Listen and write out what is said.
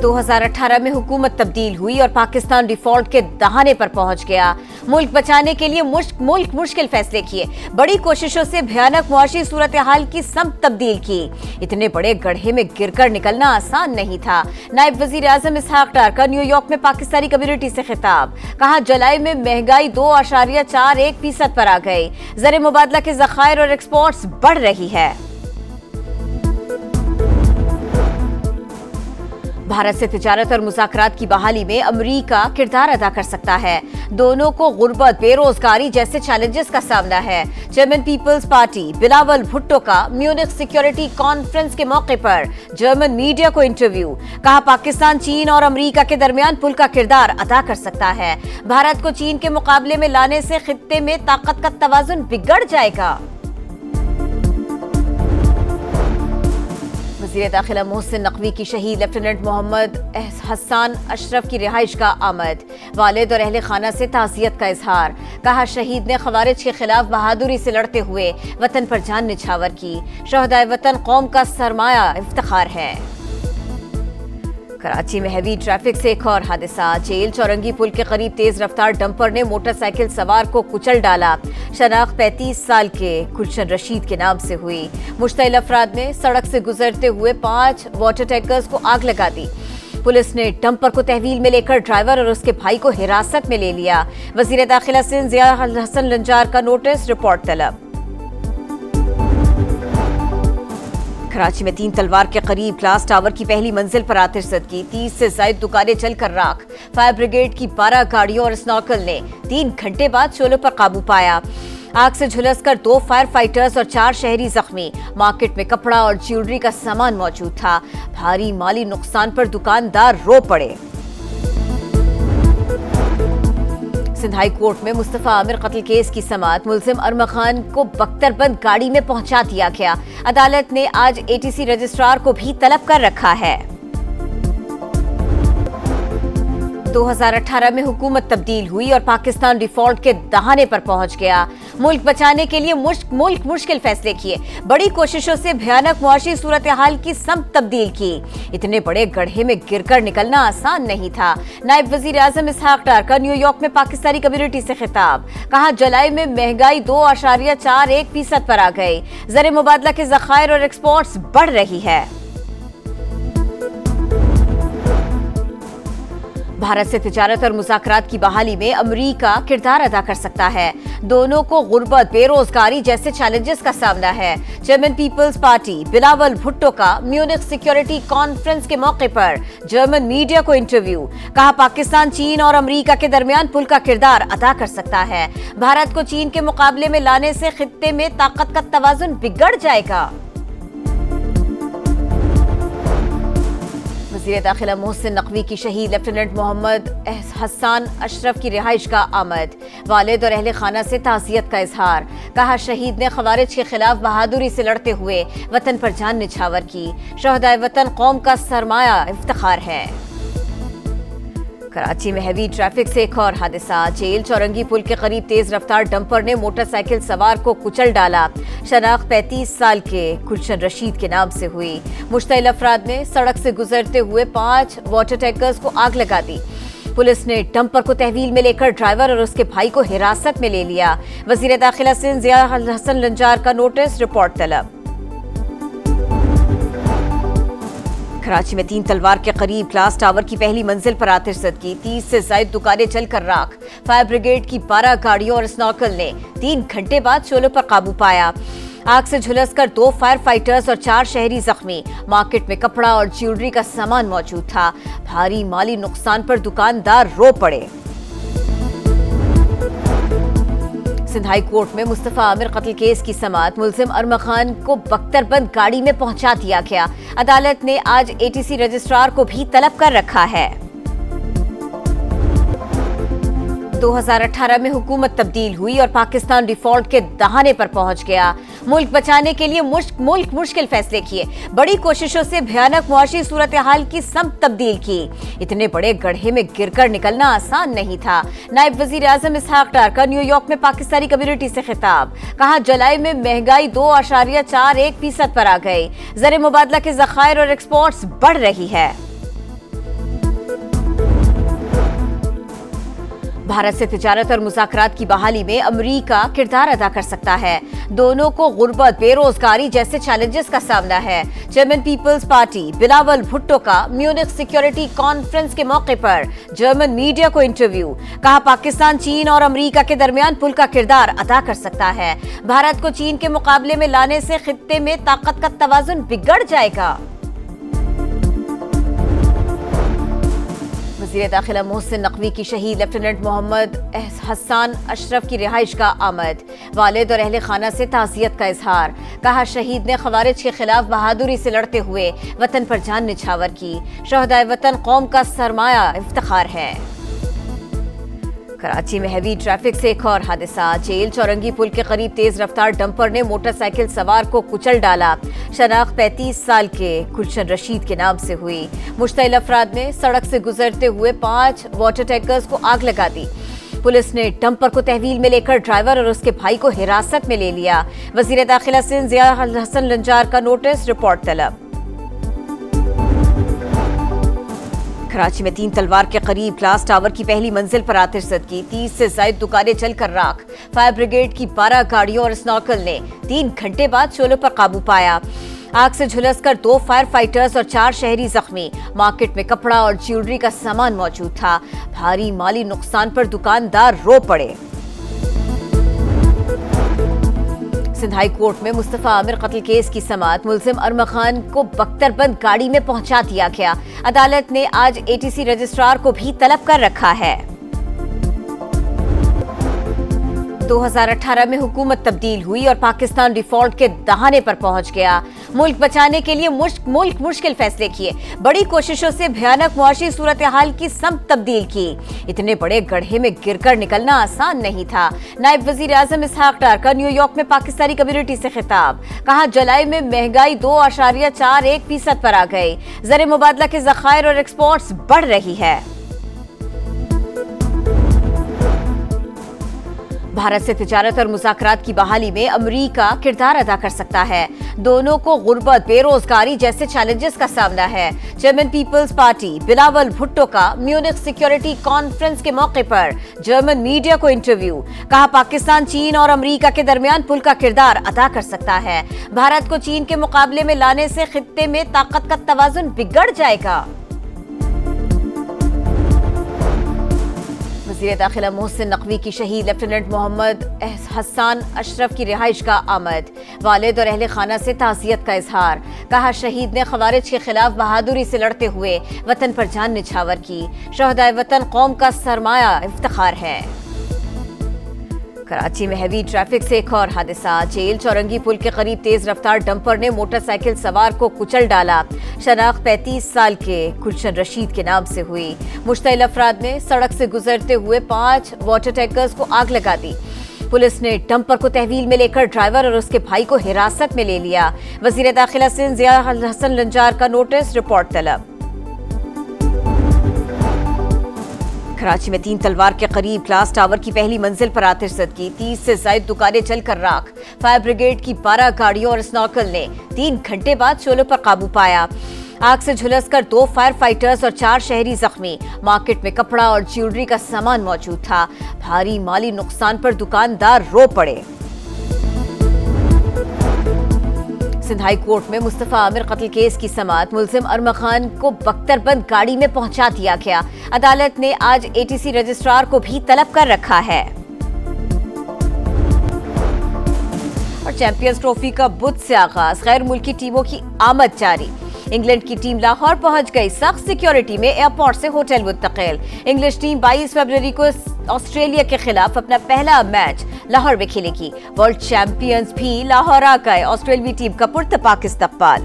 2018 में हुकूमत तब्दील हुई और पाकिस्तान डिफॉल्ट के दहाने पर पहुंच गया। मुल्क बचाने के लिए मुल्क मुश्किल फैसले किए, बड़ी कोशिशों से भयानक मुआशी सूरत हाल की समत तब्दील की। इतने बड़े गड्ढे में गिरकर निकलना आसान नहीं था। नायब वजीर आजम इसहाक डार का न्यूयॉर्क में पाकिस्तानी कम्युनिटी से खिताब, कहा जुलाई में महंगाई 2.41% पर आ गई। ज़र मुबादला के ज़खायर और एक्सपोर्ट्स बढ़ रही है। भारत से तिजारत और मुज़ाकरात की बहाली में अमरीका किरदार अदा कर सकता है। दोनों को गुर्बत, बेरोजगारी जैसे चैलेंजेस का सामना है। German people's party Bilawal Bhutto का म्यूनिख सिक्योरिटी कॉन्फ्रेंस के मौके पर जर्मन मीडिया को इंटरव्यू, कहा पाकिस्तान चीन और अमरीका के दरमियान पुल का किरदार अदा कर सकता है। भारत को चीन के मुकाबले में लाने से खित्ते में ताकत का तवाजुन बिगड़ जाएगा। वज़ीर दाखिला मोहसिन नकवी की शहीद लेफ्टिनेंट मोहम्मद हसन अशरफ की रिहाइश का आमद, वालिद और अहले खाना से ताज़ियत का इजहार, कहा शहीद ने खवारिज के खिलाफ बहादुरी से लड़ते हुए वतन पर जान निछावर की। शहदाए वतन कौम का सरमाया इफ्तिखार है। कराची में हैवी ट्रैफिक से एक और हादसा, जेल चौरंगी पुल के करीब तेज रफ्तार डंपर ने मोटरसाइकिल सवार को कुचल डाला। शनाख्त 35 साल के गुलशन रशीद के नाम से हुई। मुश्तइल अफराद ने सड़क से गुजरते हुए 5 वाटर टैंकर्स को आग लगा दी। पुलिस ने डंपर को तहवील में लेकर ड्राइवर और उसके भाई को हिरासत में ले लिया। वजीर दाखिला सिंध ज़िया हसन लंजार का नोटिस, रिपोर्ट तलब। कराची में 3 तलवार के करीब ग्लास टावर की पहली मंजिल पर आतिशज़दगी, 30 से ज़ायद दुकानें जलकर राख। फायर ब्रिगेड की 12 गाड़ियों और स्नॉर्कल ने 3 घंटे बाद शोलों पर काबू पाया। आग से झुलसकर 2 फायर फाइटर्स और 4 शहरी जख्मी। मार्केट में कपड़ा और ज्वेलरी का सामान मौजूद था। भारी माली नुकसान पर दुकानदार रो पड़े। सिंध हाई कोर्ट में मुस्तफा आमिर कत्ल केस की समाअत, मुलजिम अरमा खान को बख्तरबंद गाड़ी में पहुंचा दिया गया। अदालत ने आज एटीसी रजिस्ट्रार को भी तलब कर रखा है। 2018 में हुकूमत तब्दील हुई और पाकिस्तान डिफॉल्ट के दहाने पर पहुंच गया। मुल्क बचाने के लिए मुल्क मुश्किल फैसले किए, बड़ी कोशिशों से भयानक मुआशी सूरत हाल की समत तब्दील की। इतने बड़े गड्ढे में गिरकर निकलना आसान नहीं था। नायब वजीर आजम इसहाक डार का न्यूयॉर्क में पाकिस्तानी कम्युनिटी से खिताब, कहा जुलाई में महंगाई 2.41% पर आ गई। ज़र मुबादला के ज़खायर और एक्सपोर्ट्स बढ़ रही है। भारत से तिजारत और मुज़ाकरात की बहाली में अमरीका किरदार अदा कर सकता है। दोनों को गुर्बत, बेरोजगारी जैसे चैलेंजेस का सामना है। German people's party Bilawal Bhutto का म्यूनिख सिक्योरिटी कॉन्फ्रेंस के मौके पर जर्मन मीडिया को इंटरव्यू, कहा पाकिस्तान चीन और अमरीका के दरमियान पुल का किरदार अदा कर सकता है। भारत को चीन के मुकाबले में लाने से खित्ते में ताकत का तवाजुन बिगड़ जाएगा। वज़ीर दाखिला मोहसिन नकवी की शहीद लेफ्टिनेंट मोहम्मद हसन अशरफ की रिहाइश का आमद, वालिद और अहले खाना से ताज़ियत का इजहार, कहा शहीद ने खवारिज के खिलाफ बहादुरी से लड़ते हुए वतन पर जान निछावर की। शहदाए वतन कौम का सरमाया इफ्तिखार है। कराची में हैवी ट्रैफिक से एक और हादसा, जेल चौरंगी पुल के करीब तेज रफ्तार डंपर ने मोटरसाइकिल सवार को कुचल डाला। शनाख्त 35 साल के गुलशन रशीद के नाम से हुई। मुश्तइल अफराद ने सड़क से गुजरते हुए 5 वाटर टैंकर्स को आग लगा दी। पुलिस ने डंपर को तहवील में लेकर ड्राइवर और उसके भाई को हिरासत में ले लिया। वजीर दाखिला सिंध ज़िया हसन लंजार का नोटिस, रिपोर्ट तलब। कराची में 3 तलवार के करीब ग्लास टावर की पहली मंजिल पर आतिशज़दगी, 30 से ज़ायद दुकानें जलकर राख। फायर ब्रिगेड की 12 गाड़ियों और स्नॉर्कल ने 3 घंटे बाद शोलों पर काबू पाया। आग से झुलसकर 2 फायर फाइटर्स और 4 शहरी जख्मी। मार्केट में कपड़ा और ज्वेलरी का सामान मौजूद था। भारी माली नुकसान पर दुकानदार रो पड़े। सिंध हाई कोर्ट में मुस्तफा आमिर कत्ल केस की समाअत, मुलजिम अरमा खान को बख्तरबंद गाड़ी में पहुंचा दिया गया। अदालत ने आज एटीसी रजिस्ट्रार को भी तलब कर रखा है। 2018 में हुकूमत तब्दील हुई और पाकिस्तान डिफॉल्ट के दहाने पर पहुंच गया। मुल्क बचाने के लिए मुल्क मुश्किल फैसले किए, बड़ी कोशिशों से भयानक मुआशी सूरत हाल की समत तब्दील की। इतने बड़े गड्ढे में गिरकर निकलना आसान नहीं था। नायब वजीर आजम इसहाक डार का न्यूयॉर्क में पाकिस्तानी कम्युनिटी से खिताब, कहा जुलाई में महंगाई 2.41% पर आ गई। ज़र मुबादला के ज़खायर और एक्सपोर्ट्स बढ़ रही है। भारत से तिजारत और मुज़ाकरात की बहाली में अमेरिका किरदार अदा कर सकता है। दोनों को गुर्बत, बेरोजगारी जैसे चैलेंजेस का सामना है। German people's party Bilawal Bhutto का म्यूनिख सिक्योरिटी कॉन्फ्रेंस के मौके पर जर्मन मीडिया को इंटरव्यू। कहा, पाकिस्तान चीन और अमेरिका के दरमियान पुल का किरदार अदा कर सकता है। भारत को चीन के मुकाबले में लाने से खित्ते में ताकत का तवाजुन बिगड़ जाएगा। वज़ीर दाखिला मोहसिन नकवी की शहीद लेफ्टिनेंट मोहम्मद हसन अशरफ की रिहाइश का आमद। वालिद और अहले खाना से ताज़ियत का इजहार। कहा, शहीद ने खवारिज के खिलाफ बहादुरी से लड़ते हुए वतन पर जान निछावर की। शहदाए वतन कौम का सरमाया इफ्तिखार है। कराची में हैवी ट्रैफिक से एक और हादसा। जेल चौरंगी पुल के करीब तेज रफ्तार डंपर ने मोटरसाइकिल सवार को कुचल डाला। शनाख्त 35 साल के गुलशन रशीद के नाम से हुई। मुश्तइल अफराद ने सड़क से गुजरते हुए 5 वाटर टैंकर्स को आग लगा दी। पुलिस ने डंपर को तहवील में लेकर ड्राइवर और उसके भाई को हिरासत में ले लिया। वज़ीर दाखिला सिंध ज़िया हसन लंजार का नोटिस, रिपोर्ट तलब। कराची में 3 तलवार के करीब ग्लास टावर की पहली मंजिल पर आतिश ज़दगी। 30 से ज़ायद दुकानें जलकर राख। फायर ब्रिगेड की 12 गाड़ियों और स्नॉर्कल ने 3 घंटे बाद शोलों पर काबू पाया। आग से झुलसकर 2 फायर फाइटर्स और 4 शहरी जख्मी। मार्केट में कपड़ा और ज्वेलरी का सामान मौजूद था। भारी माली नुकसान पर दुकानदार रो पड़े। सिंध हाई कोर्ट में मुस्तफा आमिर कत्ल केस की समाअत। मुलजिम अरमा खान को बख्तरबंद गाड़ी में पहुंचा दिया गया। अदालत ने आज एटीसी रजिस्ट्रार को भी तलब कर रखा है। 2018 में हुकूमत तब्दील हुई और पाकिस्तान डिफॉल्ट के दहाने पर पहुंच गया। मुल्क बचाने के लिए मुल्क मुश्किल फैसले किए। बड़ी कोशिशों से भयानक मुआशी सूरत हाल की समत तब्दील की। इतने बड़े गड्ढे में गिरकर निकलना आसान नहीं था। नायब वजीर आजम इसहाक डार का न्यूयॉर्क में पाकिस्तानी कम्युनिटी से खिताब। कहा, जुलाई में महंगाई 2.41% पर आ गई। ज़र मुबादला के ज़खायर और एक्सपोर्ट्स बढ़ रही है। भारत से तिजारत और मुज़ाकरात की बहाली में अमेरिका किरदार अदा कर सकता है। दोनों को गुर्बत, बेरोजगारी जैसे चैलेंजेस का सामना है। German people's party Bilawal Bhutto का म्यूनिख सिक्योरिटी कॉन्फ्रेंस के मौके पर जर्मन मीडिया को इंटरव्यू। कहा, पाकिस्तान चीन और अमेरिका के दरमियान पुल का किरदार अदा कर सकता है। भारत को चीन के मुकाबले में लाने से खित्ते में ताकत का तवाजुन बिगड़ जाएगा। वज़ीर दाखिला मोहसिन नकवी की शहीद लेफ्टिनेंट मोहम्मद हसन अशरफ की रिहाइश का आमद। वालिद और अहले खाना से ताज़ियत का इजहार। कहा, शहीद ने खवारिज के खिलाफ बहादुरी से लड़ते हुए वतन पर जान निछावर की। शहदाए वतन कौम का सरमाया इफ्तिखार है। कराची में हैवी ट्रैफिक से एक और हादसा। जेल चौरंगी पुल के करीब तेज रफ्तार डंपर ने मोटरसाइकिल सवार को कुचल डाला। शनाख्त 35 साल के गुलशन रशीद के नाम से हुई। मुश्तइल अफराद ने सड़क से गुजरते हुए 5 वाटर टैंकर्स को आग लगा दी। पुलिस ने डंपर को तहवील में लेकर ड्राइवर और उसके भाई को हिरासत में ले लिया। वज़ीर दाखिला सिंध ज़िया हसन लंजार का नोटिस, रिपोर्ट तलब। कराची में 3 तलवार के करीब ग्लास टावर की पहली मंजिल पर आतिश ज़दगी। 30 से ज़ायद दुकानें जलकर राख। फायर ब्रिगेड की 12 गाड़ियों और स्नॉर्कल ने 3 घंटे बाद शोलों पर काबू पाया। आग से झुलसकर 2 फायर फाइटर्स और 4 शहरी जख्मी। मार्केट में कपड़ा और ज्वेलरी का सामान मौजूद था। भारी माली नुकसान पर दुकानदार रो पड़े। सिंध हाई कोर्ट में मुस्तफा आमिर कत्ल केस की समाअत। मुलजिम अरमा खान को बख्तरबंद गाड़ी में पहुंचा दिया गया। अदालत ने आज एटीसी रजिस्ट्रार को भी तलब कर रखा है। और चैंपियंस ट्रॉफी का बुध से आगाज। गैर मुल्की टीमों की आमद जारी। इंग्लैंड की टीम लाहौर पहुंच गई। सख्त सिक्योरिटी में एयरपोर्ट से होटल मुंतकिल। इंग्लिश टीम 22 फरवरी को ऑस्ट्रेलिया के खिलाफ अपना पहला मैच लाहौर में खेलेगी। वर्ल्ड चैंपियंस भी लाहौर आ गए। ऑस्ट्रेलियाई टीम का पुरतपाक इस्तकबाल।